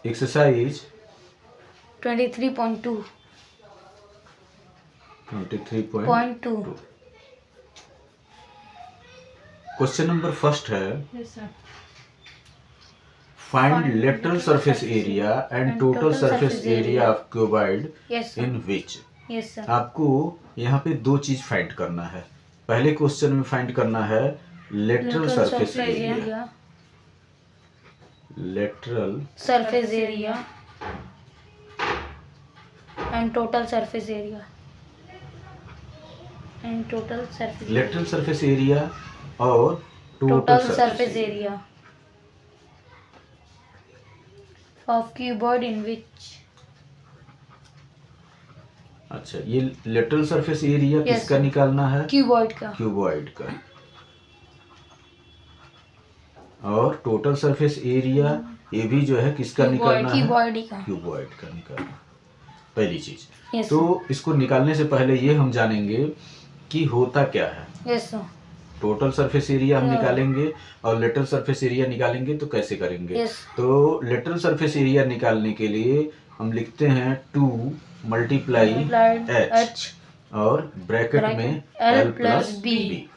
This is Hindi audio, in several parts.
एक्सरसाइज 23.2. 23.2 क्वेश्चन नंबर फर्स्ट है Yes, sir. Find lateral surface area and total surface area of cuboid Yes, sir. In which. Yes, sir. आपको यहाँ पे दो चीज फाइंड करना है। पहले क्वेश्चन में फाइंड करना है lateral surface area, lateral surface area and total surface area and total surface lateral surface area और total total surface area of cuboid in which अच्छा, ये लेटरल सरफेस एरिया Yes, किसका sir. निकालना है? cuboid का क्यूबॉइड का। और टोटल सरफेस एरिया ये भी जो है किसका निकालना है? cuboid का क्यूबॉइड का निकालना। पहली चीज Yes, तो इसको निकालने से पहले ये हम जानेंगे कि होता क्या है। yes sir. Total surface area हम हाँ। निकालेंगे और लेटरल सरफेस एरिया निकालेंगे तो कैसे करेंगे? Yes. तो लेटरल सरफेस एरिया निकालने के लिए हम लिखते हैं 2 मल्टीप्लाई Multiplied एच और ब्रैकेट में L L plus B. B.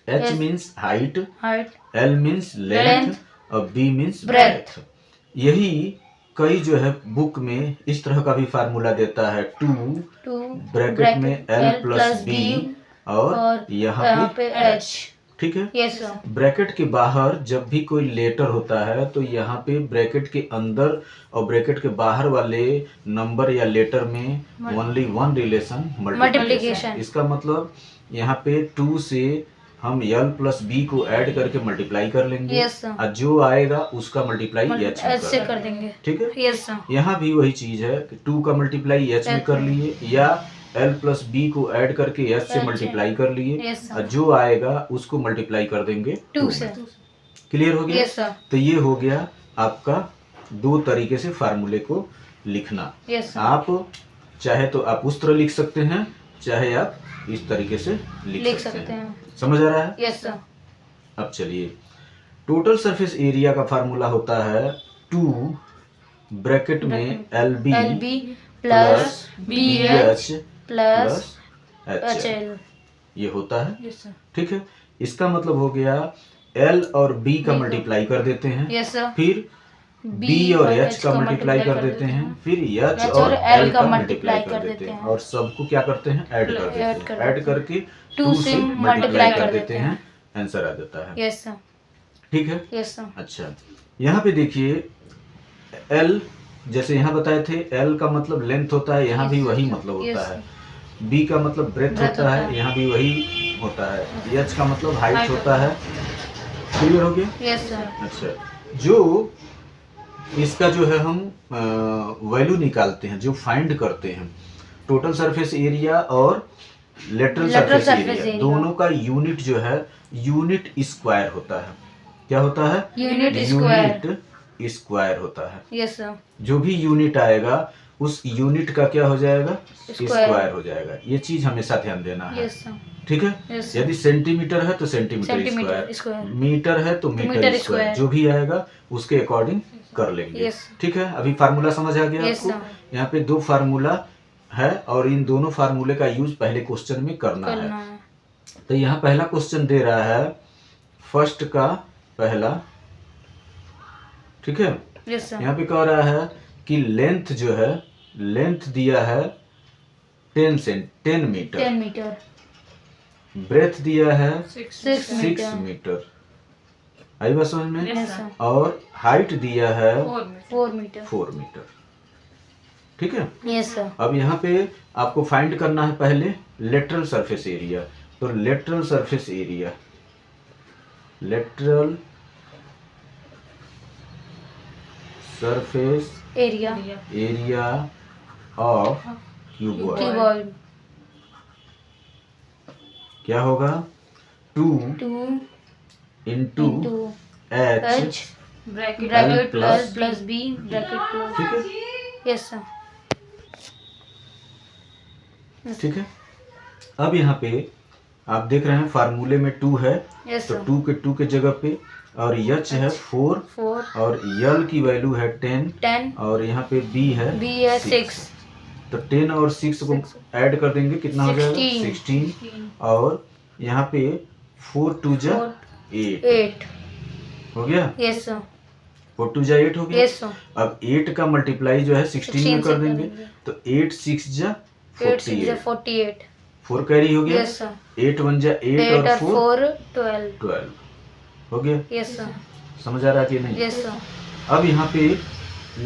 H Yes. Means height, height L means length Length. और B मीन्स Breadth. ब्रेथ। यही कई जो है बुक में इस तरह का भी फार्मूला देता है 2 to ब्रैकेट में L प्लस B बी और यहाँ पे H. ठीक है। Yes sir. ब्रैकेट के बाहर जब भी कोई लेटर होता है तो यहाँ पे ब्रैकेट के अंदर और ब्रैकेट के बाहर वाले नंबर या लेटर में ओनली वन रिलेशन मल्टीप्लिकेशन। इसका मतलब यहाँ पे 2 से हम L प्लस B को ऐड करके मल्टीप्लाई कर लेंगे। Yes, sir. और जो आएगा उसका मल्टीप्लाई H में H से कर कर देंगे। देंगे ठीक है। Yes sir. यहाँ भी वही चीज है कि 2 का मल्टीप्लाई H में कर लिए या L प्लस बी को ऐड करके H से H मल्टीप्लाई कर लिए। Yes, sir. और जो आएगा उसको मल्टीप्लाई कर देंगे 2 से क्लियर हो गया? Yes sir. तो ये हो गया आपका दो तरीके से फार्मूले को लिखना। Yes sir. आप चाहे तो आप उस तरह लिख सकते हैं, चाहे आप इस तरीके से लिख सकते हैं। समझ आ रहा है? Yes sir. अब चलिए, टोटल सरफेस एरिया का फार्मूला होता है 2 ब्रैकेट में LB LB plus BH plus HL HL. ये होता है। Yes sir. ठीक है। इसका मतलब हो गया L और B का मल्टीप्लाई कर देते हैं, Yes sir. फिर B और H का मल्टीप्लाई कर देते हैं, फिर H और L का मल्टीप्लाई कर देते हैं और सबको क्या करते हैं? ऐड कर देते हैं। ऐड करके 2 से मल्टीप्लाई कर देते हैं, आंसर आ जाता है। Yes sir. ठीक है। Yes sir. अच्छा, यहाँ पे देखिए L जैसे यहाँ बताए थे L का मतलब लेंथ होता है, यहाँ भी वही मतलब होता है। B का मतलब ब्रेथ होता है, यहाँ भी वही होता है। H का मतलब हाइट होता है। क्लियर हो गया? Yes sir. अच्छा, जो इसका जो है हम वैल्यू निकालते हैं, जो फाइंड करते हैं, टोटल सरफेस एरिया और लेटरल सरफेस एरिया दोनों का यूनिट जो है यूनिट स्क्वायर होता है। क्या होता है? Unit यूनिट स्क्वायर होता है। Yes sir. जो भी यूनिट आएगा उस यूनिट का क्या हो जाएगा? Square. स्क्वायर हो जाएगा। ये चीज हमेशा ध्यान देना है। Yes sir. ठीक है। Yes, sir. यदि सेंटीमीटर है तो centimetre centimetre square, square, metre है तो मीटर मीटर स्क्वायर, स्क्वायर। जो भी आएगा उसके अकॉर्डिंग कर लेंगे। Yes. ठीक है। अभी फार्मूला समझ आ गया Yes, आपको? sir. यहाँ पे दो फार्मूला है और इन दोनों फार्मूले का यूज पहले क्वेश्चन में करना है। तो यहाँ पहला क्वेश्चन दे रहा है फर्स्ट का पहला। ठीक है। Yes sir. यहाँ पे कह रहा है कि लेंथ जो है, लेंथ दिया है 10 मीटर, 10 मीटर. ब्रेथ दिया है 6 6 मीटर. मीटर। आई बात समझ में? Yes sir. और हाइट दिया है 4 मीटर. 4 मीटर। ठीक है। Yes sir. अब यहाँ पे आपको फाइंड करना है पहले लेटरल सरफेस एरिया। तो lateral surface area, lateral surface Area. Area of cuboid Cuboid. क्या होगा? 2 2 into into H H L bracket plus plus B bracket plus. ठीक है। Yes sir. ठीक है। अब यहाँ पे आप देख रहे हैं फार्मूले में 2 है, Yes तो sir. 2 के जगह पे और एच है 4 4 और यल की वैल्यू है 10 10 और यहाँ पे बी है B है 6 तो 10 और 6 को ऐड कर देंगे कितना हो जाएगा 16 और यहाँ पे 4 2 जा 8 हो गया। यस सर 4 2 जा 8 हो गया। यस सर अब 8 का मल्टीप्लाई जो है 16 में कर देंगे तो 8 6 जा 48 4 कैरी हो गया। यस सर 8 1 जा 8 और 4 12 हो गया। यस सर समझ आ रहा है कि नहीं? यस सर अब यहाँ पे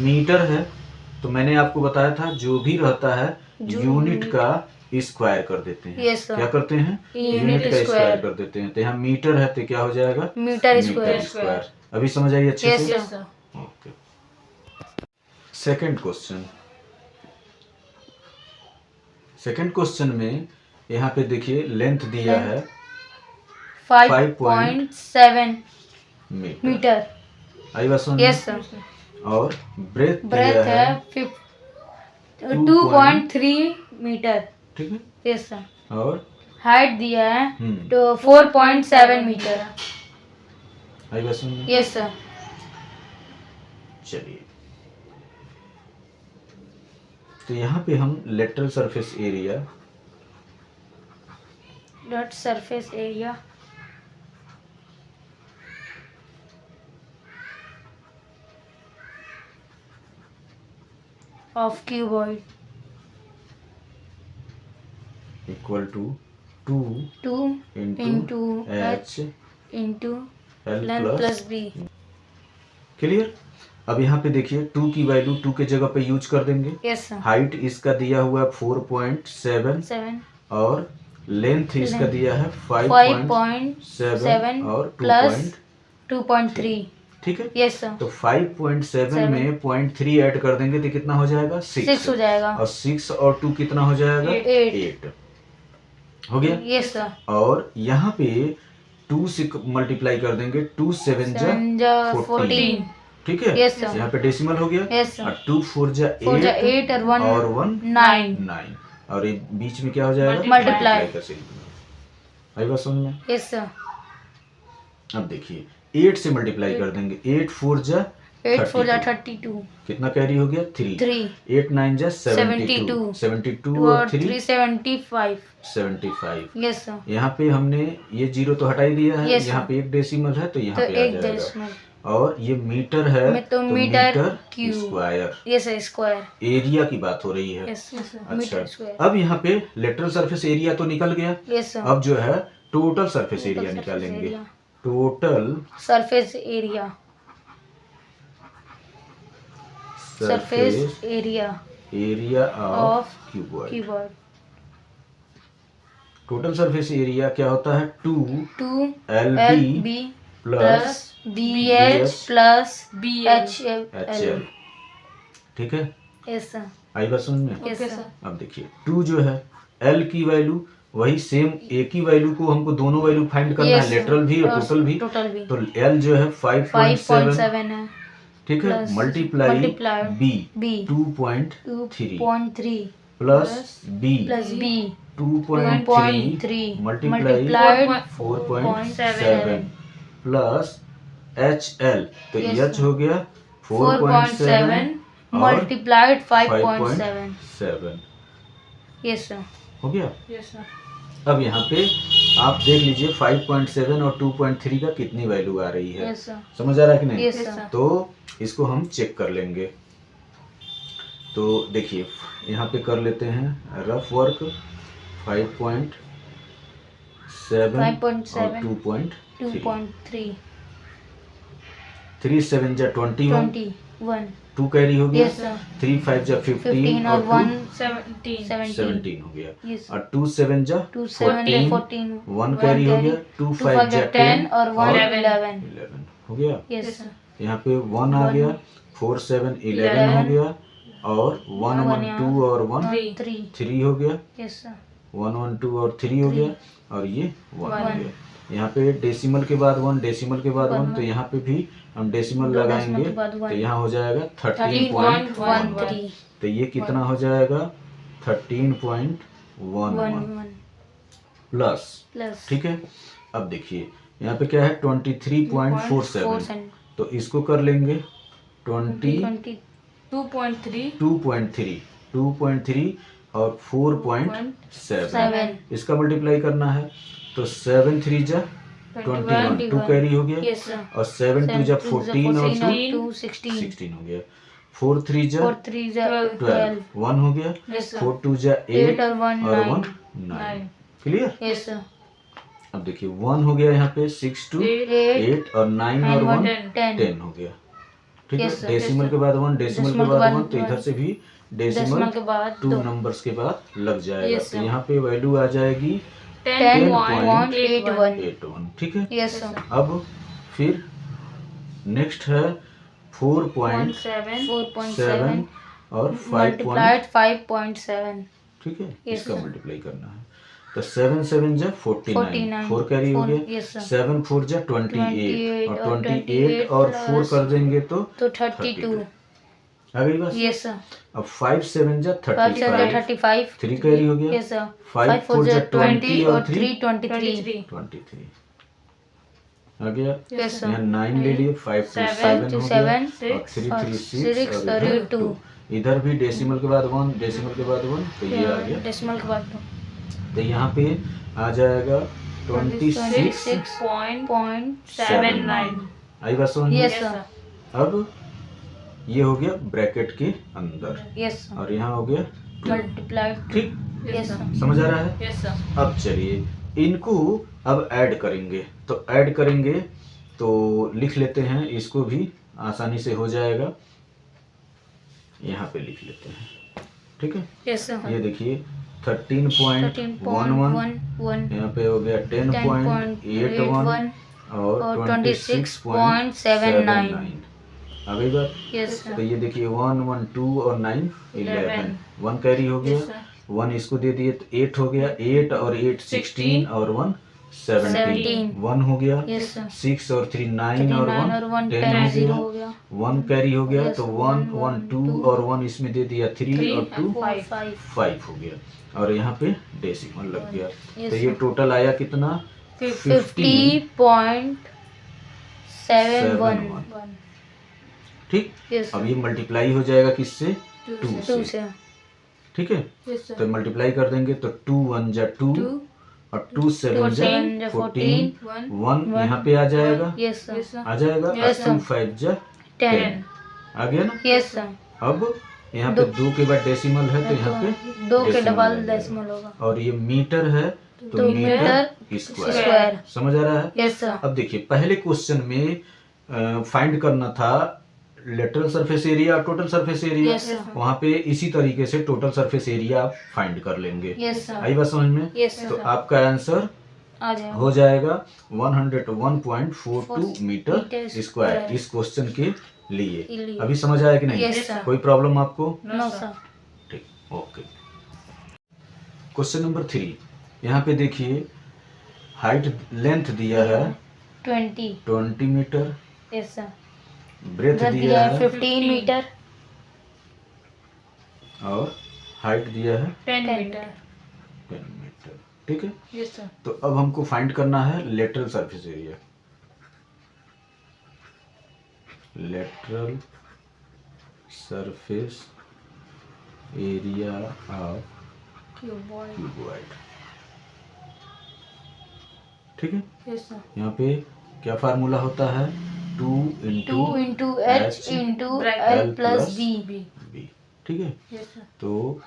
मीटर है तो मैंने आपको बताया था जो भी रहता है यूनिट का स्क्वायर कर देते हैं। यस सर क्या करते हैं यूनिट का स्क्वायर कर देते हैं। तो यहाँ मीटर है तो क्या हो जाएगा मीटर स्क्वायर। अभी समझ आई अच्छे यस से? Sir okay. सेकंड क्वेश्चन में यहाँ पे देखिए लेंथ दिया है 5.7 मीटर। आई बात समझ? यस सर और ब्रेथ ब्रेथ है 2.3 मीटर। ठीक है। यस सर और हाइट दिया है तो 4.7 मीटर। आई बात समझ? यस सर चलिए तो यहाँ पे हम lateral surface area dot surface area of cuboid equal to 2 into H into L length plus B. Clear. अब यहाँ पे देखिए 2 की वैल्यू 2 के जगह पे यूज कर देंगे। यस सर हाइट इसका दिया हुआ है 4.7 7 और लेंथ इसका दिया है 5.7 और प्लस 2.3। ठीक है। यस सर तो 5.7 में 0.3 ऐड कर देंगे तो कितना हो जाएगा 6 हो जाएगा और 6 और 2 कितना हो जाएगा 8 हो गया। यस सर और यहाँ पे 2 से मल्टीप्लाई कर देंगे 2 7 जा 14 ठीक है। यस सर यहाँ पे डेसिमल हो गया। यस सर और 2 4 जा 8 और 1 9 और ये बीच में क्या हो जाएगा मल्टीप्लाई का चिन्ह। आई बात समझ में? यस सर अब देखिए 8 से मल्टीप्लाई कर देंगे 8 4 जा 32 कितना कैरी हो गया 3 8 9 जा 72 और 3 75 यस सर यहाँ पे हमने ये जीरो तो हटा ही दिया है। Yes, यहाँ पे एक डेसिमल है तो यहाँ तो पे आ एक जाएगा। डेसिमल और ये मीटर है तो metre cube square yes sir square area की बात हो रही है। यस सर अच्छा मीटर स्क्वायर अब यहाँ पे लेटरल सरफेस एरिया तो निकल गया। यस सर अब जो है टोटल सरफेस एरिया निकालेंगे। Total surface area surface area of cuboid. Cuboid total surface area क्या होता है 2 L LB B plus B H plus B H HL ठीक है। यस सर आई बात समझ में? यस सर अब देखिए 2 जो है L की वैल्यू वही सेम एक ही वैल्यू को हमको दोनों वैल्यू फाइंड करना है लेटरल भी और टोटल भी। तो L जो है 5.7 है ठीक है multiply B 2.3 plus B 2.3 multiply 4.7 plus HL तो H हो गया 4.7 मल्टीप्लाइड 5.7 यस सर हो गया। यस सर अब यहाँ पे आप देख लीजिए 5.7 और 2.3 का कितनी वैल्यू आ रही है। यस सर समझ आ रहा है कि नहीं? यस सर तो इसको हम चेक कर लेंगे। तो देखिए यहाँ पे कर लेते हैं रफ वर्क 5.7 और 2.3 3 7 जा 21 2 कैरी हो गया। 3 5 जा 15 और 1 17 हो गया। और 2 7 जा 14 1 कैरी हो गया। 2 5 जा 10 और 1 11 हो गया। यस यहाँ पे 1 आ गया 4 7 11 हो गया और 1 1 2 और 1 3 हो गया। यस सर 1 1 2 और 3 हो गया और ये 1 हो गया। यहाँ पे डेसिमल के बाद 1 डेसिमल के बाद 1 तो यहाँ पे भी हम डेसिमल लगाएंगे तो यहाँ हो जाएगा 13.13 तो ये कितना हो जाएगा 13.11 प्लस ठीक है। अब देखिए यहाँ पे क्या है 23.47, तो इसको कर लेंगे 2.3 और 4.7, इसका मल्टीप्लाई करना है तो 7 3 जा 21, 2 कैरी हो गया, और 7 2 जा 14 और 2 16 हो गया, 4 3 जा 12, 1 हो गया, 4 2 जा 8 और 1 9। क्लियर? अब देखिए 1 हो गया यहाँ पे, 6 2 8 और 9 और 1 10 हो गया। ठीक है, डेसिमल के बाद 1, डेसिमल के बाद 1, तो इधर से भी डेसिमल के बाद 2 नंबर्स के बाद लग जाएगा। तो यहाँ पे वैल्यू आ जाएगी 10.81। ठीक है, अब फिर नेक्स्ट है 4.7 और 5.7। ठीक है, इसका मल्टीप्लाई करना है तो 7 7 जा 49, 4 कैरी हो गया, 7 4 जा 28, और 28 और 4 कर देंगे तो 32 आ गई बस। अब 5 7 जा 35, 3 कैरी हो गया, 5 4 जा 20 और 3 23 आ गया। यहाँ 9 ले लिए, 5 2 7 हो गया, और 3 3 6 और इधर 2, इधर भी डेसिमल के बाद 1, डेसिमल के बाद 1, तो ये आ गया डेसिमल के बाद 2, तो यहाँ पे आ जाएगा 26.79। आई बात समझ में? अब ये हो गया ब्रैकेट के अंदर, और यहाँ हो गया मल्टीप्लाइड। ठीक, समझ आ रहा है? अब चलिए इनको अब ऐड करेंगे, तो ऐड करेंगे तो लिख लेते हैं, इसको भी आसानी से हो जाएगा, यहाँ पे लिख लेते हैं। ठीक है, ये देखिए 13.11, यहाँ पे हो गया 10.81 और 26.79। आ गई बात? तो ये देखिए 1 1 2 और 9 11, 1 कैरी हो गया, 1 इसको दे दिए तो 8 हो गया, 8 और 8 16 और 1 17, 1 हो गया, 6 और 3 9 और 1 10 हो गया, 1 कैरी हो गया, तो 1 1 2 और 1 इसमें दे दिया 3 और 2 5 हो गया, और यहाँ पे डेसिमल लग गया। तो ये टोटल आया कितना? 50.71। ठीक, अब ये मल्टीप्लाई हो जाएगा किससे? 2 से। ठीक है, तो मल्टीप्लाई कर देंगे तो 2 1 जा 2 और 2 7 जा 14, 1 यहाँ पे आ जाएगा, आ जाएगा, और 2 5 जा 10 आ गया ना? अब यहाँ पे 2 के बाद डेसिमल है, तो यहाँ पे 2 के डबल डेसिमल होगा, और ये मीटर है तो मीटर स्क्वायर। समझ आ रहा है? अब देखिए पहले क्वेश्चन में फाइंड करना था लेटरल सरफेस एरिया और टोटल सरफेस एरिया, वहाँ पे इसी तरीके से टोटल सरफेस एरिया आप फाइंड कर लेंगे। आई बात समझ में? तो आपका आंसर हो जाएगा 101.42 मीटर स्क्वायर इस क्वेश्चन के लिए। अभी समझ आया कि नहीं? कोई प्रॉब्लम आपको? No sir. ठीक, ओके। क्वेश्चन नंबर 3, यहाँ पे देखिए हाइट लेंथ दिया है 20 मीटर, ब्रेथ दिया है 15 मीटर, और हाइट दिया है 10 मीटर। 10 मीटर। ठीक है, तो अब हमको फाइंड करना है lateral surface area. Lateral surface area of cuboid. ठीक है, यहाँ पे क्या फार्मूला होता है? 2 into H into L plus B. ठीक है, तो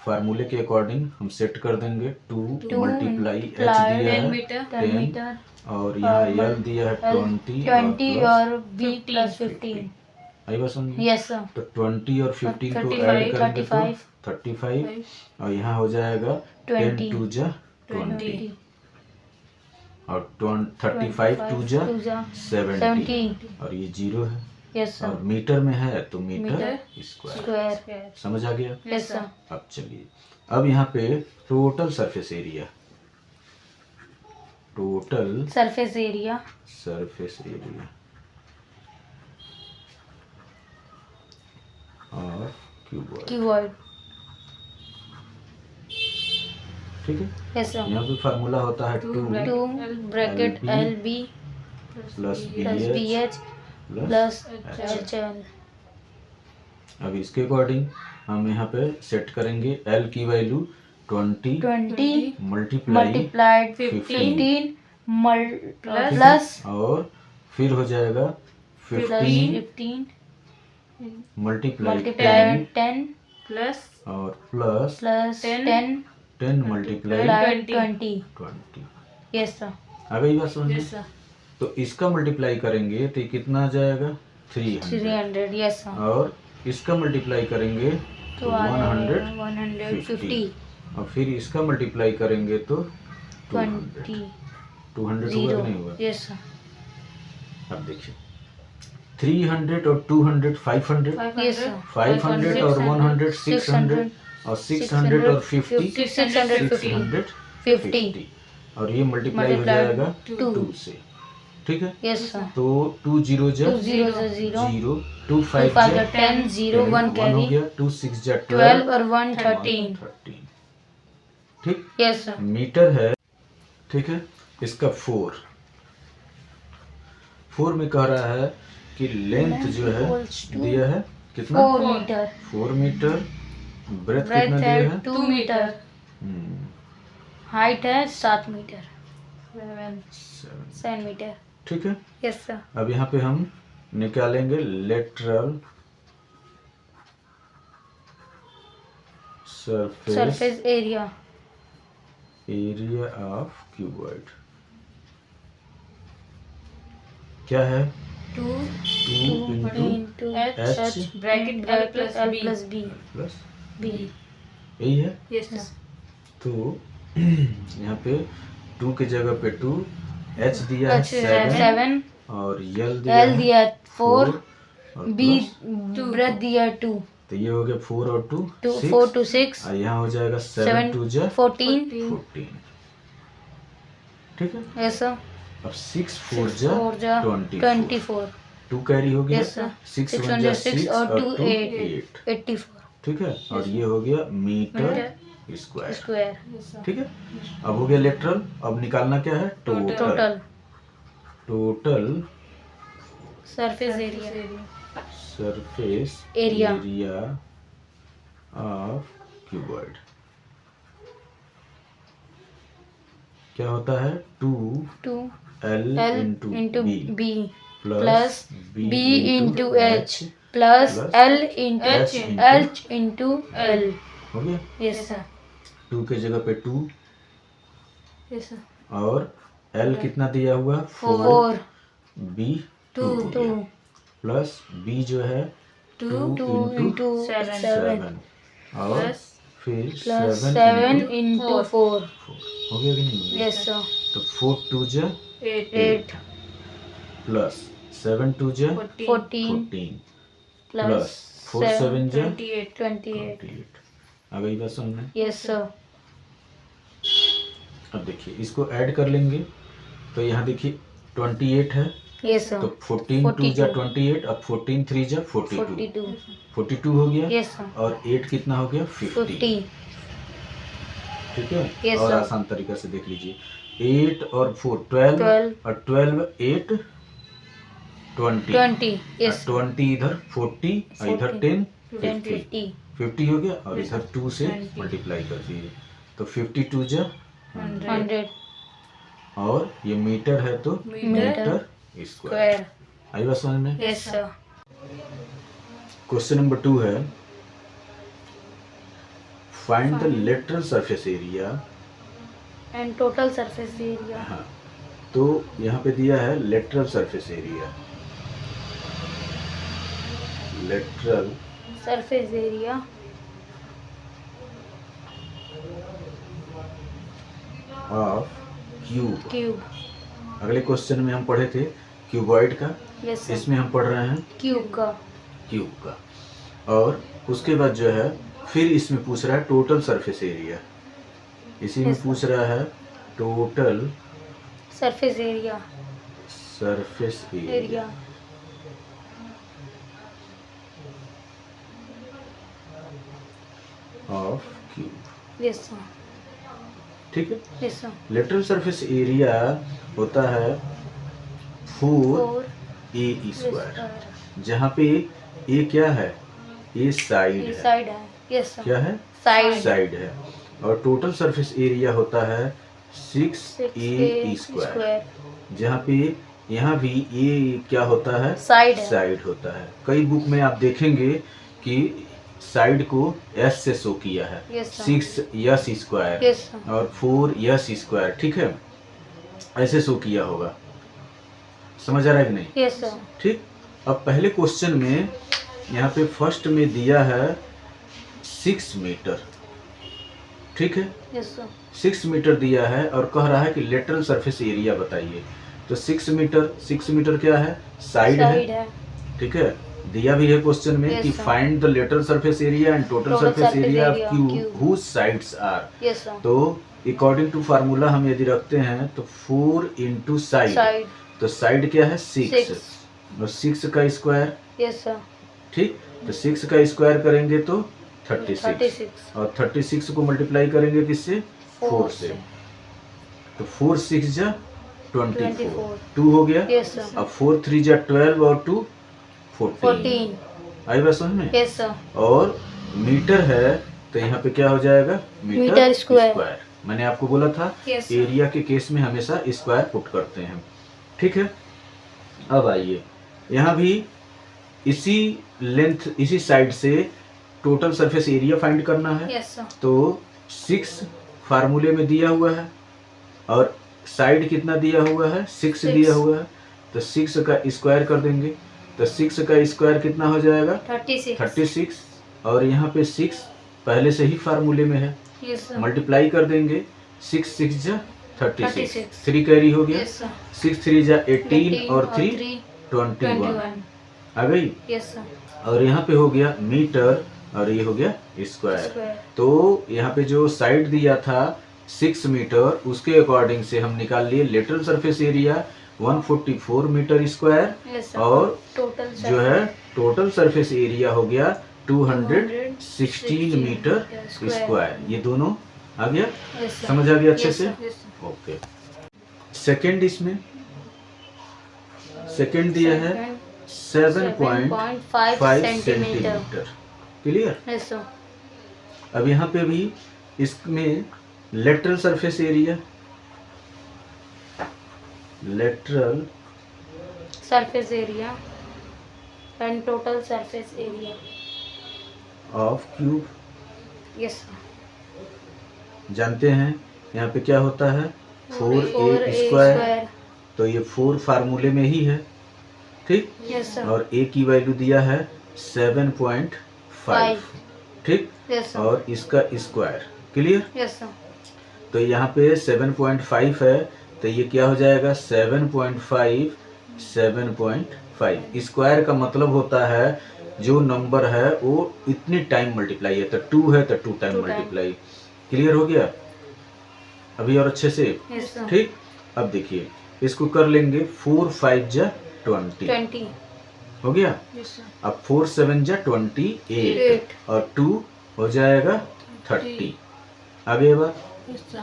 फार्मूले के अकॉर्डिंग हम सेट कर देंगे। 2 मल्टीप्लाई H दिया है 10 और यहाँ L दिया है 20 और B प्लस 15। आई बात समझ में? तो 20 और 15 को ऐड करेंगे तो 35, और यहाँ हो जाएगा 10 2 जा 20 और 35 2 जा 70, और ये 0 है, और मीटर में है तो मीटर स्क्वायर। समझ आ गया? अब चलिए, अब यहाँ पे total surface area, total surface area और क्यूबॉइड। ठीक है। Yes sir. यहाँ पे फार्मूला होता है 2 2 bracket LB plus plus BH plus HL। अब इसके अकॉर्डिंग हम यहाँ पे सेट करेंगे L की वैल्यू 20 मल्टीप्लाइड 15 प्लस और फिर हो जाएगा 15 मल्टीप्लाइड 10 प्लस और प्लस 10 मल्टीप्लाइड 20। Yes sir. आ गई बात समझ में? तो इसका मल्टीप्लाई करेंगे तो ये कितना आ जाएगा 300 यस सर। और इसका मल्टीप्लाई करेंगे तो 150 और फिर इसका मल्टीप्लाई करेंगे तो 20 200 होगा कि नहीं होगा? Yes sir. अब देखिए 300 और 200 500 यस सर। 500 और 100 600 और 600 और 50 650 और ये मल्टीप्लाई हो जाएगा 2 से। ठीक है। Yes sir. तो 2 0 जा 0 2 5 जा 10 0 1 हो कैरी गया 2 6 जा 12 और 1 13। ठीक। Yes sir. मीटर है। ठीक है। इसका 4 में कह रहा है कि लेंथ जो है दिया है कितना 4 मीटर 4 मीटर ब्रेथ कितना दिया है 2 मीटर हाइट है 7 मीटर 7 मीटर। ठीक है। Yes sir. अब यहाँ पे हम निकालेंगे lateral surface area of cuboid क्या है 2 into H bracket L plus L B plus B plus B। यही है। Yes sir. तो यहाँ पे 2 की जगह पे 2 H दिया है 7 और L दिया 4 और B plus ब्रेथ दिया 2 तो ये हो गया 4 और 2 4 to 6 और यहाँ हो जाएगा 7 2 जा 14। 14। ठीक है। Yes sir. अब 6 4 जा 4 जा 24 2 कैरी हो गया यस सर। 6 1 जा 6 और 2 8 84 ठीक है। और ये हो गया मीटर स्क्वायर। स्क्वायर। ठीक है। अब हो गया लेटरल। अब निकालना क्या है total surface area area of cuboid क्या होता है 2 L into B B plus B into H plus L into H into L। हो गया। Yes sir. 2 के जगह पे 2 यस सर। और L कितना दिया हुआ 4 B 2 प्लस B जो है 2 into 7 और फिर प्लस 7 7 into 4। हो गया कि नहीं हो गया? Yes sir. तो 4 2 जा 8 प्लस 7 2 जा 14 प्लस 4 7 जा 28। 28। आ गई बात समझ में? Yes sir. अब देखिए इसको ऐड कर लेंगे तो यहाँ देखिए 28 है यस सर। तो 14 2 जा 28 अब 14 3 जा 42 42 हो गया। Yes sir. और 8 कितना हो गया 50। 50। ठीक है। Yes, और sir. आसान तरीका से देख लीजिए 8 और 4 12 और 12 8 20 यस 20 इधर 40 और इधर 10 50 50 हो गया और इधर 2 से मल्टीप्लाई कर दिए तो 52 जा 100 और ये मीटर है तो मीटर स्क्वायर। स्क्वायर। आई बात समझ में? Yes sir. क्वेश्चन नंबर 2 है find the lateral surface area and total surface area. हाँ तो यहाँ पे दिया है lateral surface area lateral surface area of cube. Cube. अगले क्वेश्चन में हम पढ़े थे क्यूबॉइड का यस सर। इसमें हम पढ़ रहे हैं क्यूब का क्यूब का और उसके बाद जो है फिर इसमें पूछ रहा है टोटल सरफेस एरिया इसी में पूछ रहा है total surface area surface area of cube. Yes sir. ठीक है। Yes sir. Lateral surface area होता है 4a², जहाँ पे ए क्या है, ए साइड है। साइड है। Yes sir. क्या है, साइड साइड है। और टोटल सरफेस एरिया होता है 6a², जहाँ पे यहाँ भी ए क्या होता है, साइड है। साइड होता है। कई बुक में आप देखेंगे कि साइड को एस से शो किया है, Yes sir. 6s² Yes sir. और 4s², ठीक है, ऐसे शो किया होगा। समझ आ रहा है कि नहीं? Yes sir. ठीक। अब पहले क्वेश्चन में यहाँ पे फर्स्ट में दिया है 6 मीटर, ठीक है, Yes sir. 6 मीटर दिया है और कह रहा है कि लेटरल सरफेस एरिया बताइए। तो 6 मीटर क्या है, साइड है, ठीक है। दिया भी है क्वेश्चन में Yes, कि sir. Find the lateral surface area and total Total surface surface area of area of cube cube. Whose sides are. Yes sir. तो अकॉर्डिंग टू फार्मूला हम यदि रखते हैं तो 4 इंटू साइड, Side. तो साइड क्या है, 6 6. और 6 का स्क्वायर, Yes sir. ठीक। तो 6 का स्क्वायर करेंगे तो 36 और 36 को मल्टीप्लाई करेंगे किससे, 4 से। तो 4 6 जा 24, 2 हो गया। Yes sir. अब 4 3 जा 12 और 2 14। 14. आई बात समझ में? Yes sir. और मीटर है तो यहाँ पे क्या हो जाएगा, मीटर स्क्वायर। मैंने आपको बोला था Yes, sir. एरिया के केस में हमेशा स्क्वायर पुट करते हैं, ठीक है। अब आइए यहाँ भी इसी लेंथ, इसी साइड से टोटल सरफेस एरिया फाइंड करना है। Yes sir. तो 6 फार्मूले में दिया हुआ है और साइड कितना दिया हुआ है, 6 दिया हुआ है। तो 6 का स्क्वायर कर देंगे तो 6 का स्क्वायर कितना हो जाएगा, 36 और यहाँ पे 6 पहले से ही फार्मूले में है, Yes sir. मल्टीप्लाई कर देंगे। 6 6 जा 36, 36. 3 कैरी हो गया। Yes sir. 6 3 जा 18 और 3 3 21 21. आ गई। Yes sir. और यहाँ पे हो गया मीटर और ये हो गया स्क्वायर। Square. तो यहाँ पे जो साइड दिया था 6 मीटर, उसके अकॉर्डिंग से हम निकाल लिए lateral surface area 144 metre square Yes sir. और टोटल जो है टोटल सरफेस एरिया हो गया 216 मीटर स्क्वायर। ये दोनों आ गया, Yes sir. समझ आ गया अच्छे Yes से? sir. Yes sir. Okay. Second, इसमें सेकंड दिया है 7.5 सेंटीमीटर। क्लियर? Yes sir. अब यहाँ पे भी इसमें lateral surface area, lateral Surface area and total surface area. Of cube Yes sir. जानते हैं यहाँ पे क्या होता है, 4a 4a स्क्वायर। square. तो ये 4 फार्मूले में ही है, ठीक। Yes sir. और a की वैल्यू दिया है 7.5, ठीक। Yes sir. और इसका स्क्वायर, क्लियर। Yes sir. तो यहाँ पे 7.5 है तो ये क्या हो जाएगा, 7.5 स्क्वायर का मतलब होता है जो नंबर है वो इतनी टाइम मल्टीप्लाई है। तो 2 है तो 2 टाइम मल्टीप्लाई। क्लियर हो गया अभी और अच्छे से, Yes sir. ठीक। अब देखिए इसको कर लेंगे 4 5 जा 20 20. हो गया। Yes sir. अब 4 7 जा 28 8. और 2 हो जाएगा 30। आगे बात, Yes sir.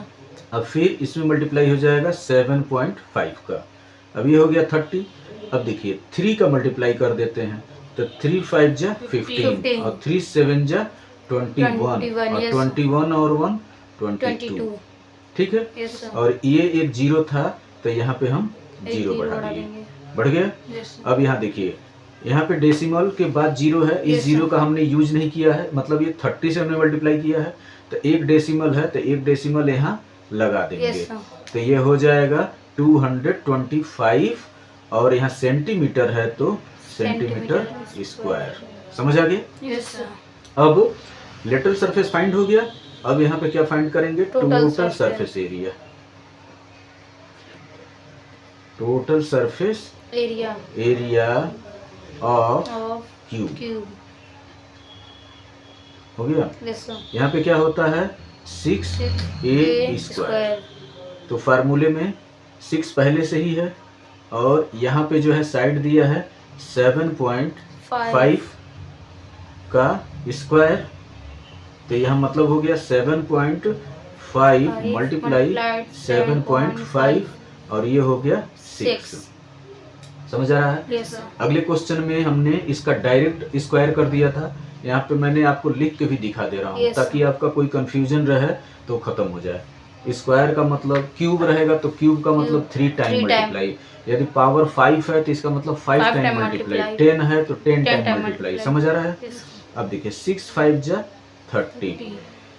अब फिर इसमें मल्टीप्लाई हो जाएगा 7.5 का। अब ये हो गया 30। अब देखिए 3 का मल्टीप्लाई कर देते हैं तो 3 5 जा 15 और 3 7 जा 21 और yes. 21 और 1 22, ठीक है। Yes sir. और ये एक 0 था तो यहाँ पे हम 0 बढ़ा दिए, बढ़ गया। Yes sir. अब यहाँ देखिए यहाँ पे डेसिमल के बाद 0 है, इस Yes, 0 sir. का हमने यूज नहीं किया है, मतलब ये 30 से हमने मल्टीप्लाई किया है। तो एक डेसिमल है तो एक डेसिमल यहाँ लगा देंगे। Yes sir. तो ये हो जाएगा 225 और यहाँ सेंटीमीटर है तो सेंटीमीटर स्क्वायर। समझ आ गया? Yes sir. अब लेटरल सरफेस फाइंड हो गया। अब यहाँ पे क्या फाइंड करेंगे, Total total surface. Surface area, total surface Area area of of cube. cube. हो गया। Yes sir. यहाँ पे क्या होता है 6a 6a स्क्वायर। तो फार्मूले में 6 पहले से ही है और यहाँ पे जो है साइड दिया है 7.5 का स्क्वायर। तो यहाँ मतलब हो गया 5 मल्टीप्लाई 7.5 और ये हो गया 6। समझ आ रहा है? Yes sir. अगले क्वेश्चन में हमने इसका डायरेक्ट स्क्वायर कर दिया था। यहाँ पे मैंने आपको लिख के भी दिखा दे रहा हूँ Yes, ताकि आपका कोई कंफ्यूजन रहे तो खत्म हो जाए। स्क्वायर का मतलब क्यूब रहेगा तो क्यूब का मतलब 3 टाइम मल्टीप्लाई। यदि पावर 5 है तो इसका मतलब 5 टाइम मल्टीप्लाई। 10 है तो 10 टाइम मल्टीप्लाई। समझ आ रहा है? Yes sir. अब देखिए 6 5 जा 30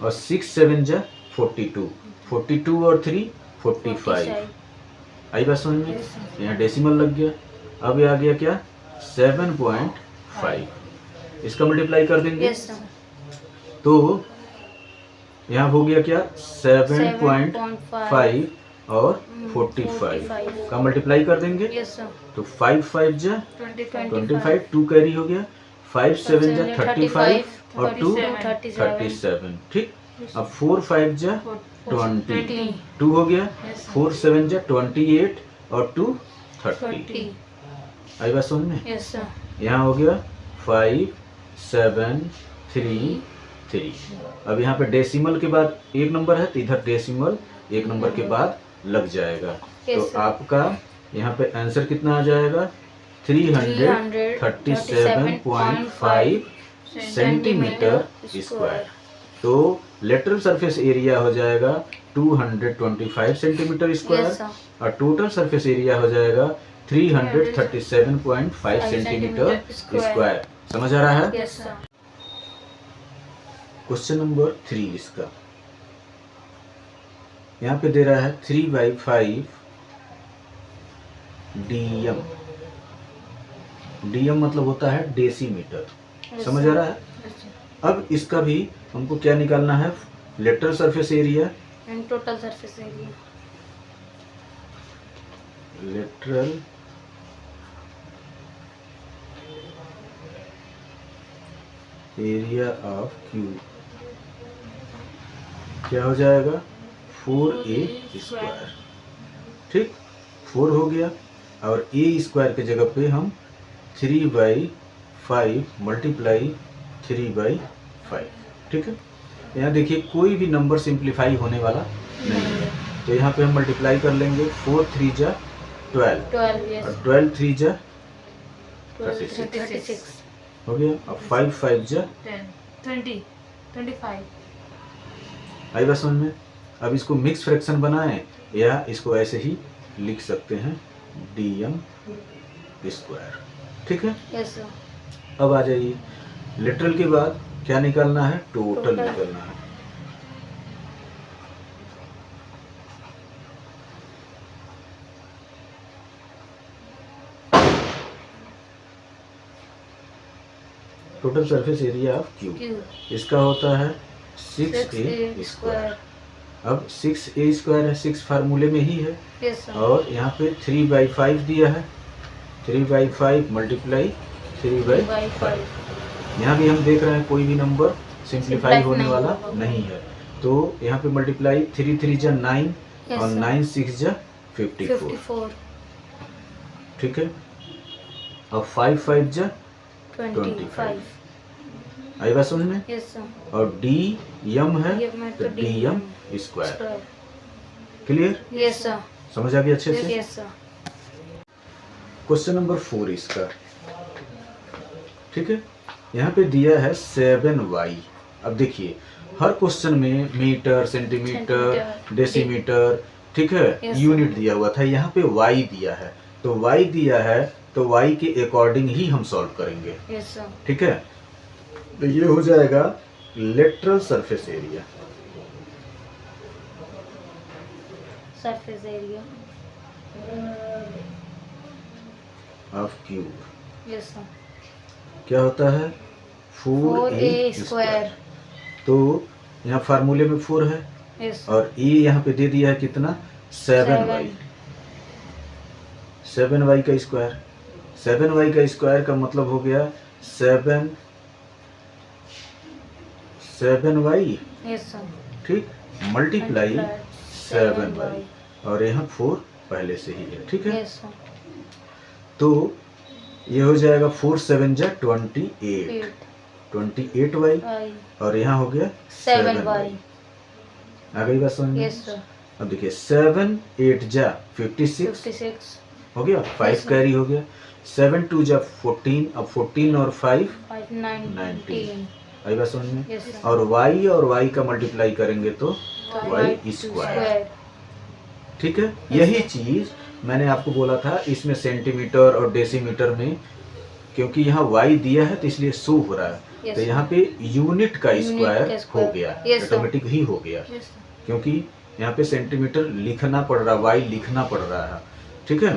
और 6 7 जा 42, 42 और 3 45। आई बात समझ में? यहाँ डेसिमल लग गया। अब ये आ गया क्या 7.5। इसका मल्टीप्लाई कर देंगे Yes sir. तो यहाँ हो गया क्या 7.5 और 45 का मल्टीप्लाई कर देंगे Yes sir. तो 5 5 जा 25, 2 कैरी हो गया, 5 7 जा 35 और 2 37। ठीक। अब 4 5 जा 20, 2 हो गया, 4 7 जा 28 और 2 30। आई बात समझ में? Yes sir. यहाँ हो गया 5 7 3 3। अब यहाँ पे डेसिमल के बाद एक नंबर है तो इधर डेसिमल एक नंबर के बाद लग जाएगा। Yes, तो sir. आपका यहाँ पे आंसर कितना आ जाएगा 337.5 सेंटीमीटर स्क्वायर। तो लेटरल सरफेस एरिया हो जाएगा 225 सेंटीमीटर Yes स्क्वायर sir. और टोटल सरफेस एरिया हो जाएगा 337.5 सेंटीमीटर स्क्वायर। समझ आ रहा है? Yes sir. क्वेश्चन नंबर 3 इसका यहाँ पे दे रहा है 3/5 dm। dm मतलब होता है डेसीमीटर। समझ आ रहा है? अब इसका भी हमको क्या निकालना है lateral surface area, And total surface area. Lateral area of cube क्या हो जाएगा 4a स्क्वायर। ठीक, 4 हो गया और a स्क्वायर के जगह पे हम 3/5 मल्टीप्लाई 3/5। ठीक है, यहाँ देखिए कोई भी नंबर सिंप्लीफाई होने वाला नहीं है तो यहाँ पे हम मल्टीप्लाई कर लेंगे। 4 3 जा 12 12 yes. और 12 3 जा 36 36. हो गया। अब 5 5 जा 10 20 25. आई बात समझ में? अब इसको मिक्स फ्रैक्शन बनाएं या इसको ऐसे ही लिख सकते हैं dm स्क्वायर। ठीक है, Yes sir. अब आ जाइए लिटरल के बाद क्या निकालना है टोटल Total. निकालना है। Total surface area of cube Q. इसका होता है 6a स्क्वायर। अब 6a स्क्वायर है 6 फार्मूले में ही है Yes sir. और यहाँ पे 3/5 दिया है 3/5 मल्टीप्लाई 3/5। 5. यहाँ भी हम देख रहे हैं कोई भी नंबर सिंप्लीफाई Simplify होने नहीं वाला होगा। नहीं है तो यहाँ पे मल्टीप्लाई 3 3 जा 9 Yes, और sir. 9 6 जा 54। 54. ठीक है, अब 5 5 जा 25. आई बात समझ में? Yes sir. और डी यम है यम है तो तो D M square. Square. Clear? Yes sir. समझ आ गया अच्छे से? Yes sir. क्वेश्चन नंबर 4 इसका। ठीक है, यहाँ पे दिया है 7y। अब देखिए हर क्वेश्चन में मीटर सेंटीमीटर सेंटीमीटर, डेसीमीटर ठीक है Yes, यूनिट दिया हुआ था। यहाँ पे y दिया है तो y दिया है तो y के अकॉर्डिंग ही हम सॉल्व करेंगे। Yes sir. ठीक है, तो ये हो जाएगा lateral surface area Surface area. Of cube Yes sir. क्या होता है 4a square. तो यहाँ फार्मूले में 4 है Yes. और a यहाँ पे दे दिया है कितना 7y। 7y का स्क्वायर 7y का स्क्वायर का मतलब हो गया 7y Yes sir. ठीक मल्टीप्लाई 7y और यहाँ 4 पहले से ही है। ठीक है, Yes sir. तो ये हो जाएगा 4 7 जा 28 8. 28y Y. और यहाँ हो गया 7y. आ गई बात समझ में? Yes sir. अब देखिए 7 8 जा 56 56 हो गया, 5 कैरी हो गया। 7 2 जा 14, अब 14 और 5 5 19। 19 आई बात समझ में? Yes sir. और y का मल्टीप्लाई करेंगे तो y स्क्वायर। स्क्वायर ठीक है, यही चीज मैंने आपको बोला था इसमें सेंटीमीटर और डेसीमीटर में, क्योंकि यहाँ y दिया है तो इसलिए शो हो रहा है। Yes, तो sir. यहाँ पे यूनिट का यूनिट स्क्वायर का हो स्क्वायर। गया, Yes, sir. ऑटोमेटिक ही हो गया, Yes, sir. क्योंकि यहाँ पे सेंटीमीटर लिखना पड़ रहा, y लिखना पड़ रहा है। ठीक है,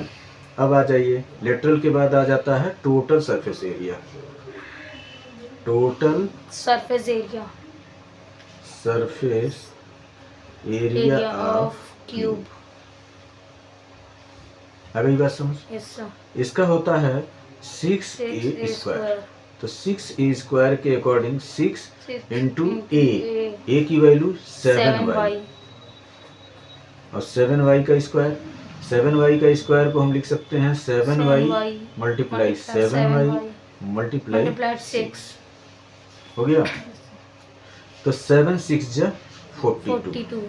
अब आ जाइए, लेटरल के बाद आ जाता है total surface area. Total surface area surface area of cube. आ गई बात समझ? Yes sir. इसका होता है 6a स्क्वायर। तो 6a स्क्वायर के अकॉर्डिंग 6 इंटू a की वैल्यू 7y, और 7y का स्क्वायर, 7y का स्क्वायर को हम लिख सकते हैं 7y मल्टीप्लाई 7y मल्टीप्लाई 6 हो गया। तो 7 6 जा 42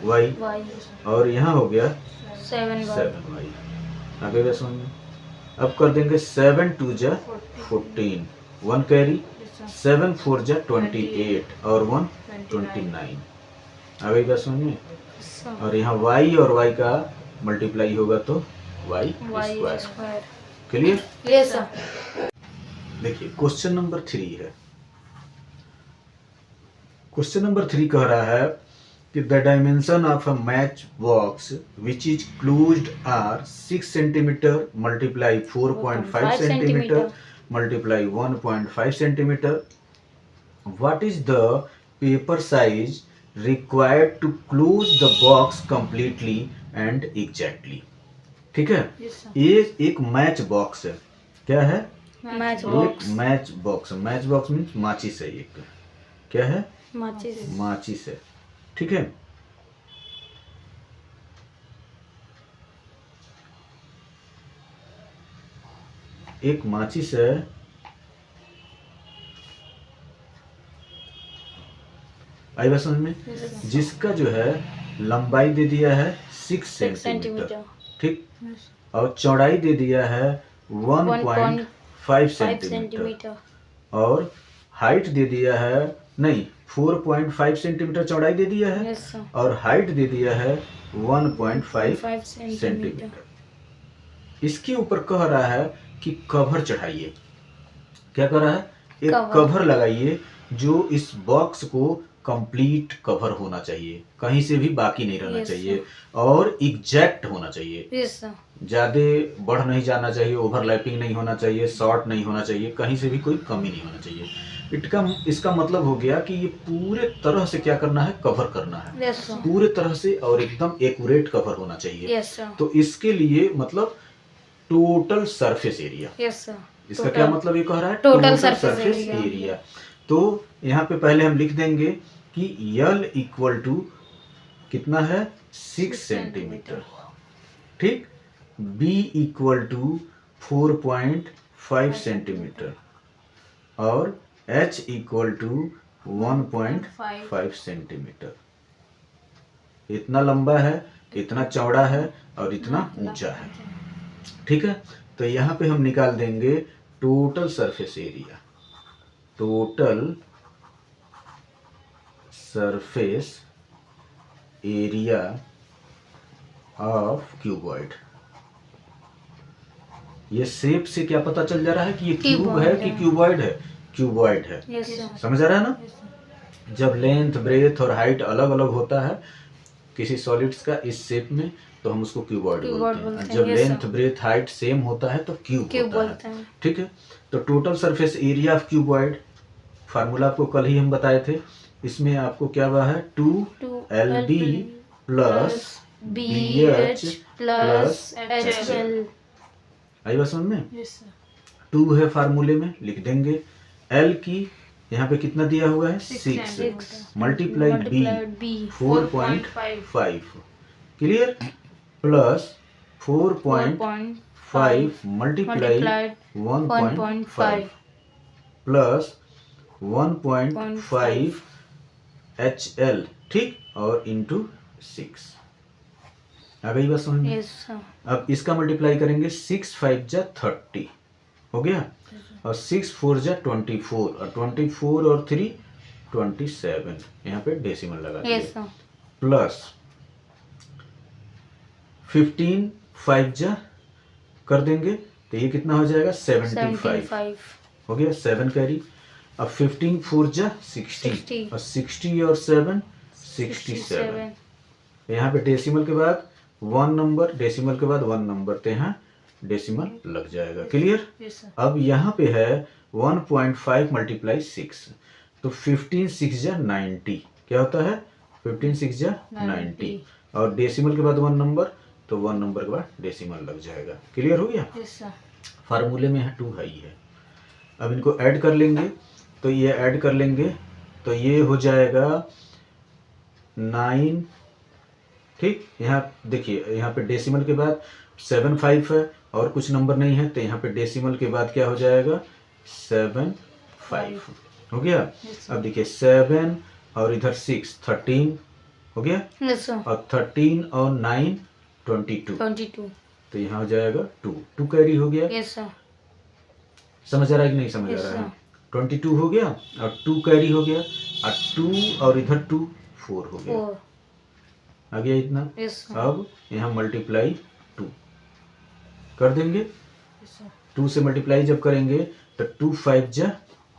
y, y और यहाँ हो गया 7y 7y। आगे का समझ में? अब कर देंगे 7 2 जा 14, 1 कैरी, 7 4 जा 28 और 1 29। आगे का समझ में? और यहाँ y और y का मल्टीप्लाई होगा तो y square. Clear? Yes sir. देखिए क्वेश्चन नंबर 3 है। क्वेश्चन नंबर 3 कह रहा है कि the dimension of a match box which is closed are 6 centimetre multiply 4.5 centimetre multiply 1.5 centimetre. What is the paper size required to close the box completely and exactly. ठीक है, Yes, sir. ये एक मैच बॉक्स है। क्या है? मैच एक box. Match box. Match box means माचिस है। एक क्या है? माचिस। माचिस है। ठीक है, एक माचिस है। आई बात समझ में? जिसका जो है लंबाई दे दिया है 6 सेंटीमीटर, ठीक, और चौड़ाई दे दिया है 1.5 सेंटीमीटर, और हाइट दे दिया है, नहीं 4.5 सेंटीमीटर चौड़ाई दे दिया है, यस सर। और हाइट दे दिया है 1.5 5 सेंटीमीटर। इसके ऊपर कह रहा है कि कवर चढ़ाइए। क्या कह रहा है? एक कवर। कवर लगाइए जो इस बॉक्स को कंप्लीट कवर होना चाहिए, कहीं से भी बाकी नहीं रहना Yes, चाहिए, और एग्जैक्ट होना चाहिए। Yes sir. ज्यादा बढ़ नहीं जाना चाहिए, ओवरलैपिंग नहीं होना चाहिए, शॉर्ट नहीं होना चाहिए, कहीं से भी कोई कमी नहीं होना चाहिए। इसका मतलब हो गया कि ये पूरे तरह से क्या करना है? कवर करना है, यस सर। पूरे तरह से, और एकदम एक्यूरेट कवर होना चाहिए। Yes sir. तो इसके लिए मतलब total surface area, yes sir. इसका क्या मतलब ये कह रहा है? Total surface surface area. तो यहाँ पे पहले हम लिख देंगे कि L इक्वल टू कितना है? 6 सेंटीमीटर, ठीक, B इक्वल टू 4.5 सेंटीमीटर, और H इक्वल टू 1.5 सेंटीमीटर। इतना लंबा है, इतना चौड़ा है, और इतना ऊंचा है। ठीक है, तो यहाँ पे हम निकाल देंगे total surface area. Total surface area of cuboid. ये शेप से क्या पता चल जा रहा है कि ये क्यूब है कि क्यूबॉइड है? क्यूबॉइड है। Yes sir. समझ आ रहा है ना? Yes, sir. जब लेंथ, ब्रेथ और हाइट अलग अलग होता है किसी सॉलिड्स का इस शेप में, तो हम उसको क्यूबॉइड बोलते हैं। जब yes, length, sir. Breadth, height same होता है तो क्यूब होता बोलते है। हैं। ठीक है, तो total surface area of cuboid, formula आपको कल ही हम बताए थे। इसमें आपको क्या हुआ है? 2LB plus BH plus HL। आई बात समझ में? Yes, sir. 2 है फार्मूले में, लिख देंगे। L की यहाँ पे कितना दिया हुआ है? 6 multiply B 4.5, clear, plus 4.5 multiply 1.5 plus 1.5 HL, ठीक, और इंटू 6। आ गई बात समझ में? Yes sir. अब इसका मल्टीप्लाई करेंगे, 6 5 जा 30 हो गया, और 6 4 जा 24, और 24 और 3 27, यहाँ पे डेसिमल लगा दिया, यस सर। प्लस 15 5 जा कर देंगे तो ये कितना हो जाएगा 75 हो गया, 7 कैरी। अब 15 4 जा 60, और 60 और 7 67। यहाँ पे डेसिमल के बाद 1 नंबर, डेसिमल के बाद 1 नंबर, तो यहाँ डेसिमल लग जाएगा। क्लियर? Yes sir. अब यहाँ पे है 1.5 मल्टीप्लाई 6, तो 15 6 जा 90, क्या होता है 15 6 जा 90, और डेसिमल के बाद 1 नंबर, तो 1 नंबर के बाद डेसिमल लग जाएगा। क्लियर हो गया? Yes sir. फार्मूले में है 2 है ही है। अब इनको ऐड कर लेंगे, तो ये ऐड कर लेंगे तो ये हो जाएगा 9, ठीक। यहाँ देखिए, यहाँ पे डेसिमल के बाद 7 5 है और कुछ नंबर नहीं है, तो यहाँ पे डेसिमल के बाद क्या हो जाएगा 7 5 हो गया। अब देखिए 7 और इधर 6 13 हो गया, यस सर। और 13 और 9 22, 22, तो यहाँ हो जाएगा 2 कैरी हो गया। Yes sir. समझ आ रहा है कि नहीं समझ आ रहा है? 22 हो गया और 2 कैरी हो गया, और 2 और इधर 2 4 हो गया, 4, आ गया इतना। Yes sir. अब यहाँ मल्टीप्लाई 2 कर देंगे, यस सर। 2 से मल्टीप्लाई जब करेंगे तो 2 5 जा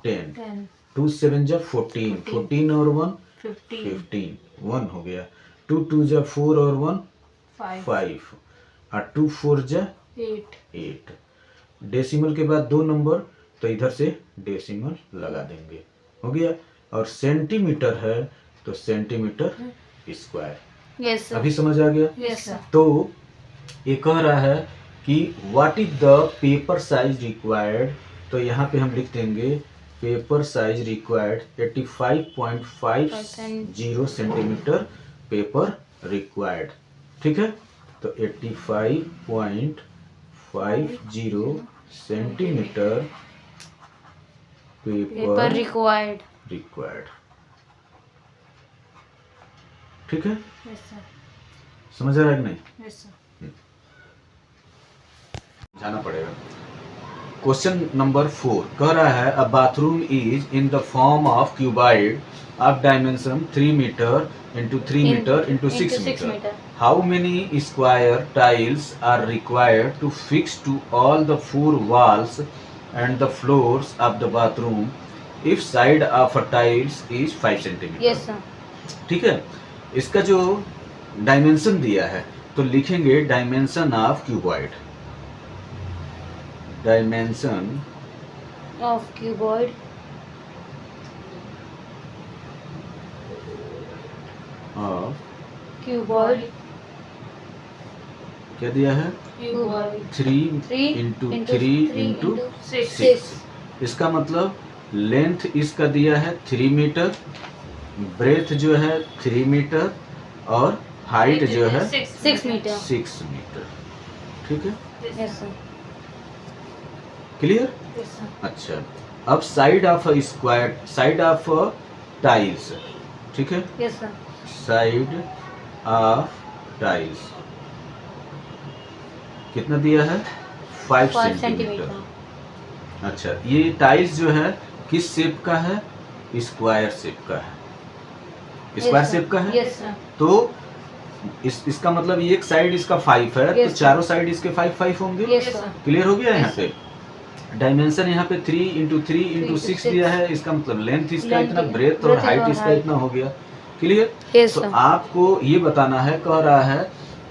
10, 10, 2 7 जा 14, 14 और 1 15, 15, 1 हो गया, 2 2 जा 4 और 1 5, 5, और 2 4 जा 8, 8। डेसिमल के बाद 2 नंबर, तो इधर से डेसिमल लगा देंगे, हो गया। और सेंटीमीटर है तो सेंटीमीटर स्क्वायर, यस सर। अभी समझ आ गया? Yes sir. तो ये कह रहा है कि what is the paper size required, तो यहाँ पे हम लिख देंगे paper size required 85.50 centimetre paper required, ठीक है। तो 85.50 सेंटीमीटर पेपर रिक्वायर्ड, रिक्वायर्ड, ठीक है। Yes sir. समझ आ रहा है कि नहीं? Yes sir. जाना पड़ेगा। क्वेश्चन नंबर 4 कह रहा है a bathroom is in the form of cuboid of dimension 3 metre into 3 metre into 6 metre. How many square tiles are required to fix to all the 4 walls and the floors of the bathroom if side of a tiles is 5 centimetre. Yes sir. ठीक है। इसका जो डायमेंशन दिया है तो लिखेंगे dimension of cuboid, dimension of cuboid of cuboid क्या दिया है क्यूबॉइड 3 इंटू 3 इंटू 6। इसका मतलब लेंथ इसका दिया है 3 मीटर, ब्रेथ जो है 3 मीटर और हाइट जो है 6 मीटर। 6 मीटर। ठीक है, yes sir. Clear? Yes sir. अच्छा, अब side of square, side of tiles, ठीक है, yes sir. Side of tiles कितना दिया है 5 5 सेंटीमीटर। सेंटीमीटर। अच्छा, ये टाइल्स जो है किस शेप का है? स्क्वायर शेप का है, स्क्वायर शेप का है। Yes sir. तो इसका मतलब एक साइड इसका 5 है, तो Yes, चारों साइड इसके 5 5 होंगे। Yes sir. क्लियर हो गया? यहाँ Yes, पे डायमेंशन यहाँ पे 3 इंटू 3 इंटू 6 दिया है, इसका मतलब लेंथ इसका Length इतना, है, ब्रेथ और breadth हाइट और इसका height। इतना हो गया। क्लियर? यस तो सर। आपको ये बताना है, कह रहा है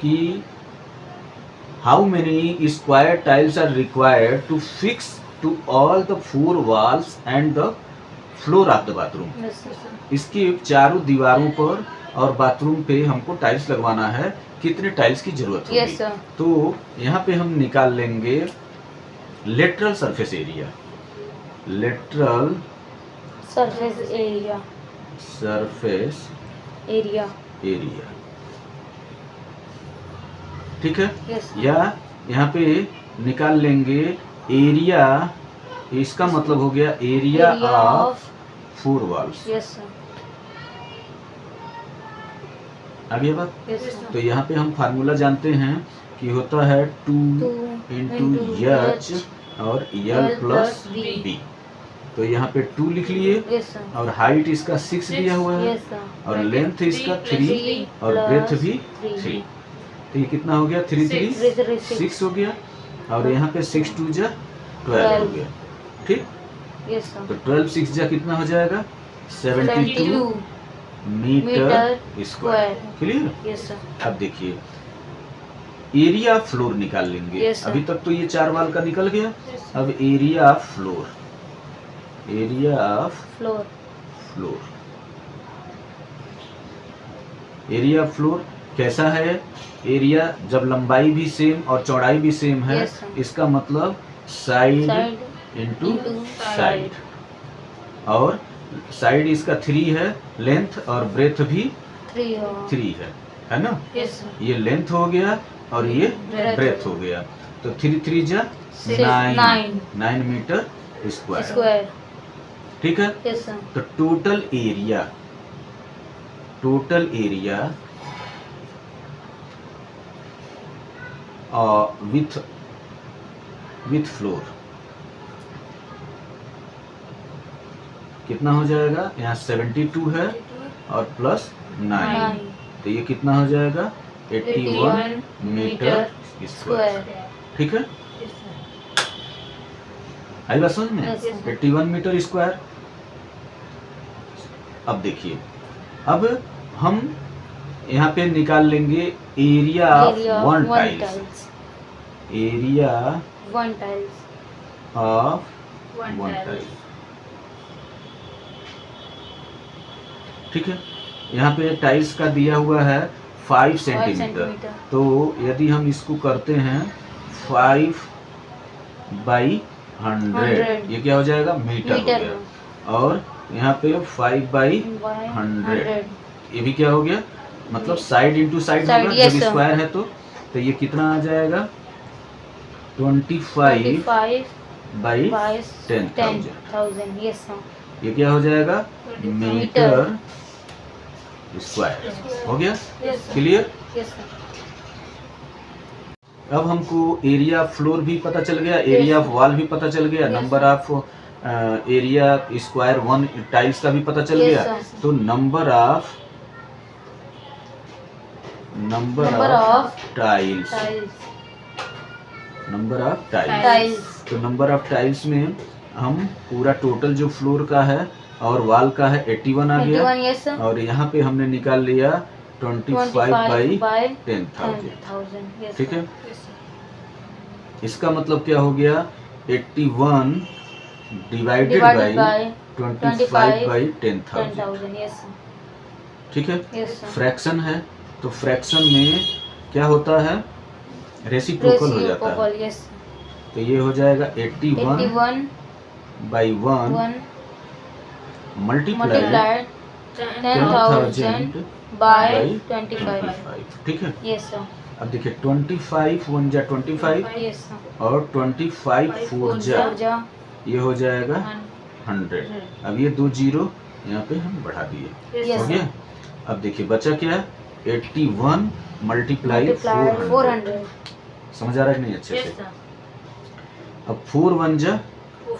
कि how many square tiles are required to fix to all the 4 walls and the floor of the bathroom. Yes sir. इसकी चारों दीवारों पर और बाथरूम पे हमको टाइल्स लगवाना है, कितने टाइल्स की जरूरत होगी? Yes sir. तो यहाँ पे हम निकाल लेंगे lateral surface area, lateral surface area, surface area. Area, ठीक है। यस या यहाँ पे निकाल लेंगे एरिया, इसका मतलब हो गया area of 4 walls. Yes sir. आ गया बात। Yes, sir. तो यहाँ पे हम फार्मूला जानते हैं कि होता है 2 इंटू एच और एल प्लस बी। तो यहाँ पे 2 लिख लिए Yes, sir. और हाइट इसका 6 दिया हुआ है Yes, sir. और लेंथ इसका 3 और ब्रेथ भी 3। तो ये कितना हो गया? 3 3 6 हो गया और यहाँ पे 6 2 जा 12 हो गया। ठीक, Yes, sir. तो 12 6 जा कितना हो जाएगा? 72 metre square. Clear? Yes, sir. अब देखिए एरिया ऑफ फ्लोर निकाल लेंगे। Yes, sir. अभी तक तो ये 4 वाल का निकल गया। अब area of floor, area of Floor. Floor, area of floor कैसा है? एरिया जब लंबाई भी सेम और चौड़ाई भी सेम है, Yes, sir. इसका मतलब side Side into into side, और साइड इसका 3 है, लेंथ और ब्रेथ भी 3 3 है ना? Yes, sir. ये लेंथ हो गया और ये Breadth ब्रेथ हो गया। तो 3 3 जा 9 मीटर स्क्वायर। Square. ठीक है। Yes, sir. तो टोटल एरिया विथ फ्लोर कितना हो जाएगा? यहाँ 72 है और प्लस 9, तो ये कितना हो जाएगा? 81 मीटर स्क्वायर। ठीक है, आई बात समझ में? Yes, sir. 81 metre square. अब देखिए, अब हम यहाँ पे निकाल लेंगे area of one tiles, area One tiles. Of one tile. ठीक है, यहाँ पे टाइल्स का दिया हुआ है 5 सेंटीमीटर। तो यदि हम इसको करते हैं 5 बाई 100, ये क्या हो जाएगा? मीटर हो गया। और यहाँ पे 5 बाई 100, ये भी क्या हो गया? मतलब साइड इंटू साइड होगा yes, जब sir. स्क्वायर है तो ये कितना आ जाएगा? 25 बाई 10,000। Yes, sir. ये क्या हो जाएगा? मीटर स्क्वायर हो गया। Yes, sir. Clear? Yes, sir. अब हमको एरिया ऑफ फ्लोर भी पता चल गया, एरिया ऑफ वॉल भी पता चल गया, number of area square 1 tiles का भी पता चल Yes, गया। sir. तो number of tiles, number of tiles. Tiles. तो नंबर ऑफ टाइल्स में हम पूरा टोटल जो फ्लोर का है और वॉल का है 81 आ गया। 21, yes, sir. और यहाँ पे हमने निकाल लिया 25 बाई 10,000। 10,000. Yes, ठीक sir. है, इसका मतलब क्या हो गया? 81 divided Divided by by 25 by 10,000। 10,000. Yes, sir. ठीक है, Yes, sir. फ्रैक्शन है तो फ्रैक्शन में क्या होता है? रेसिप्रोकल हो जाता है। Reciprocal, yes. तो ये हो जाएगा 81 81 बाई 1 1 मल्टीप्लाई multiplied 10,000 by 25. ठीक है। Yes, sir. अब देखिए 25 1 जा 25 Yes, sir. और 25 4 जा जा ये हो जाएगा 100। अब ये 2 जीरो यहाँ पे हम बढ़ा दिए। Yes, हो sir. गया। अब देखिए बचा क्या? 81 मल्टीप्लाई multiplied 400। 400. समझ आ रहा है कि नहीं अच्छे से? अब 4 1 जा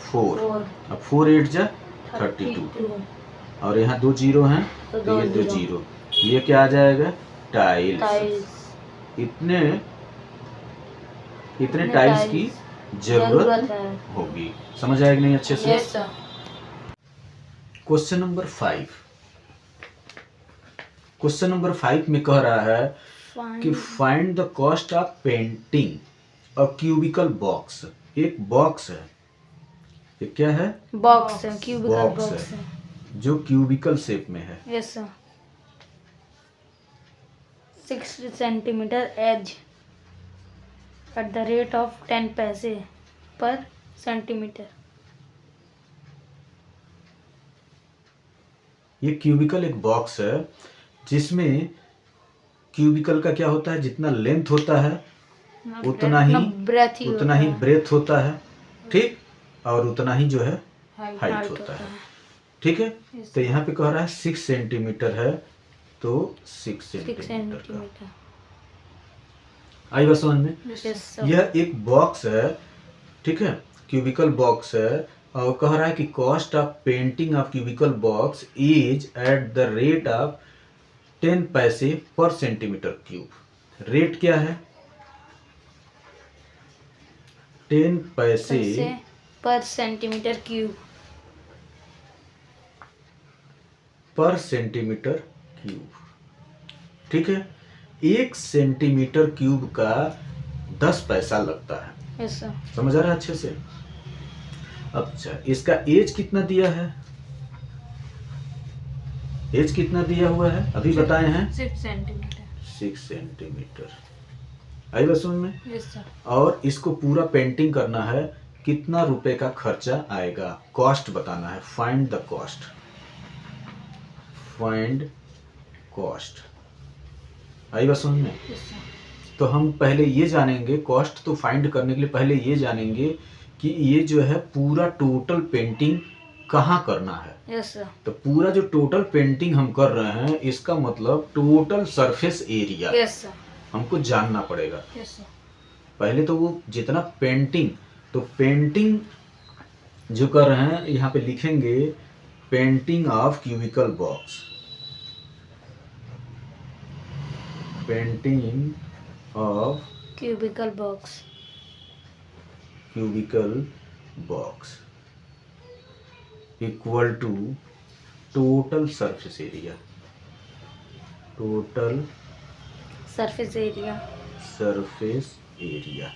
4, 4 अब 4 8 जा 32 और यहाँ 2 जीरो हैं तो तो ये 2 2 जीरो, ये क्या आ जाएगा? टाइल्स। टाइल्स इतने टाइल्स की जरूरत है। होगी। समझ आया कि नहीं अच्छे से? Yes, sir. Question number 5, question number 5 में कह रहा है कि find the cost of painting a cubical box. एक बॉक्स है, ये क्या है? बॉक्स है, क्यूबिकल बॉक्स बॉक्स है है। जो क्यूबिकल शेप में है। Yes, sir. 60 centimeter edge at the rate of 10 पैसे per centimeter. ये क्यूबिकल एक बॉक्स है जिसमें क्यूबिकल का क्या होता है? जितना लेंथ होता है उतना ही ब्रेथ होता है, ठीक, और उतना ही जो है हाइट होता है। ठीक है, तो यहाँ पे कह रहा है 6 सेंटीमीटर है तो 6 6 सेंटीमीटर का। सेंटीमीटर। आई बात समझ में? Yes sir. यह एक बॉक्स है, ठीक है, क्यूबिकल बॉक्स है, और कह रहा है कि cost of painting of cubical box is at the rate of 10 पैसे पर सेंटीमीटर क्यूब। रेट क्या है? 10 पैसे पर सेंटीमीटर क्यूब। पर सेंटीमीटर क्यूब, ठीक है। 1 सेंटीमीटर क्यूब का 10 पैसा लगता है। Yes sir. समझ आ रहा है अच्छे से? अच्छा, इसका एज कितना दिया है? एज कितना दिया हुआ है अभी बताए हैं? 6 सेंटीमीटर। 6 सेंटीमीटर। आई बात समझ में? Yes sir. और इसको पूरा पेंटिंग करना है, कितना रुपए का खर्चा आएगा? कॉस्ट बताना है। Find the cost. Find cost. आई बात समझ में? Yes sir. तो हम पहले ये जानेंगे, कॉस्ट तो फाइंड करने के लिए पहले ये जानेंगे कि ये जो है पूरा टोटल पेंटिंग कहाँ करना है। Yes sir. तो पूरा जो टोटल पेंटिंग हम कर रहे हैं, इसका मतलब total surface area yes sir. हमको जानना पड़ेगा। Yes sir. पहले तो वो जितना पेंटिंग, तो पेंटिंग जो कर रहे हैं यहाँ पे लिखेंगे painting of cubical box. Painting of cubical box. Cubical box equal to total surface area. Total surface area. Surface area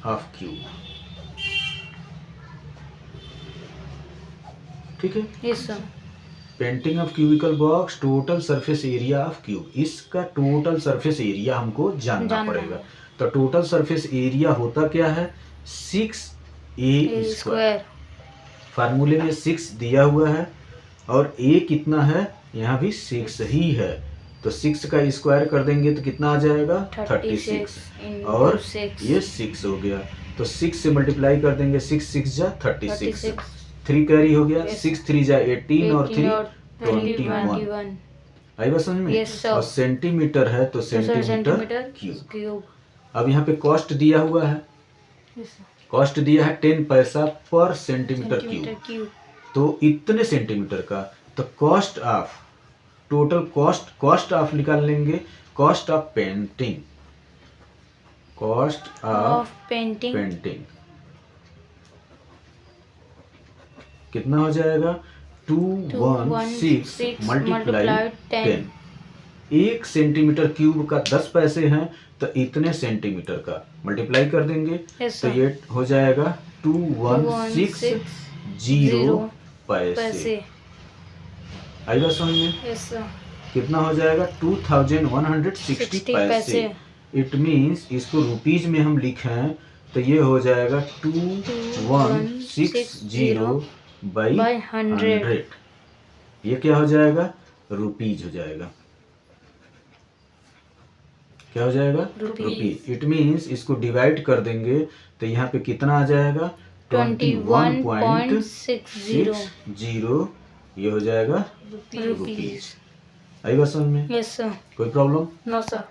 of cube, ठीक है। Yes sir. Painting of cubical box total surface area of cube, इसका टोटल सरफेस एरिया हमको जानना पड़ेगा। तो टोटल सरफेस एरिया होता क्या है? 6a square. फार्मूले में 6 दिया हुआ है और a कितना है? यहाँ भी 6 ही है, तो 6 का स्क्वायर कर देंगे तो कितना आ जाएगा? 36। और ये 6 हो गया, तो 6 से मल्टीप्लाई कर देंगे, 6 6 जा 36, 3 कैरी हो गया, 6 3 जा 18 और 3 21। आई बात समझ में? Yes, sir. और सेंटीमीटर है तो सेंटीमीटर क्यूब। क्यूब। अब यहाँ पे कॉस्ट दिया हुआ है, यस सर। कॉस्ट दिया है 10 पैसा पर सेंटीमीटर सेंटीमीटर क्यूब। क्यूब। तो इतने सेंटीमीटर का, तो cost of, total cost of निकाल लेंगे, cost of painting, cost of painting. Painting कितना हो जाएगा? 216 मल्टीप्लाई 10। 1 सेंटीमीटर क्यूब का 10 पैसे हैं, तो इतने सेंटीमीटर का मल्टीप्लाई कर देंगे, Yes, तो sir. ये हो जाएगा 2160 पैसे। आई बात समझ में? Yes sir. कितना हो जाएगा? 2160 पैसे। इट मीन्स इसको रुपीज में हम लिखें तो ये हो जाएगा 2160 बाई 100। ये क्या हो जाएगा? रुपीज हो जाएगा। क्या हो जाएगा? रुपीज। इट मीन्स इसको डिवाइड कर देंगे तो यहाँ पे कितना आ जाएगा? 21.60। ये हो जाएगा रुपीज। आई बात समझ में? Yes sir. कोई प्रॉब्लम? No sir.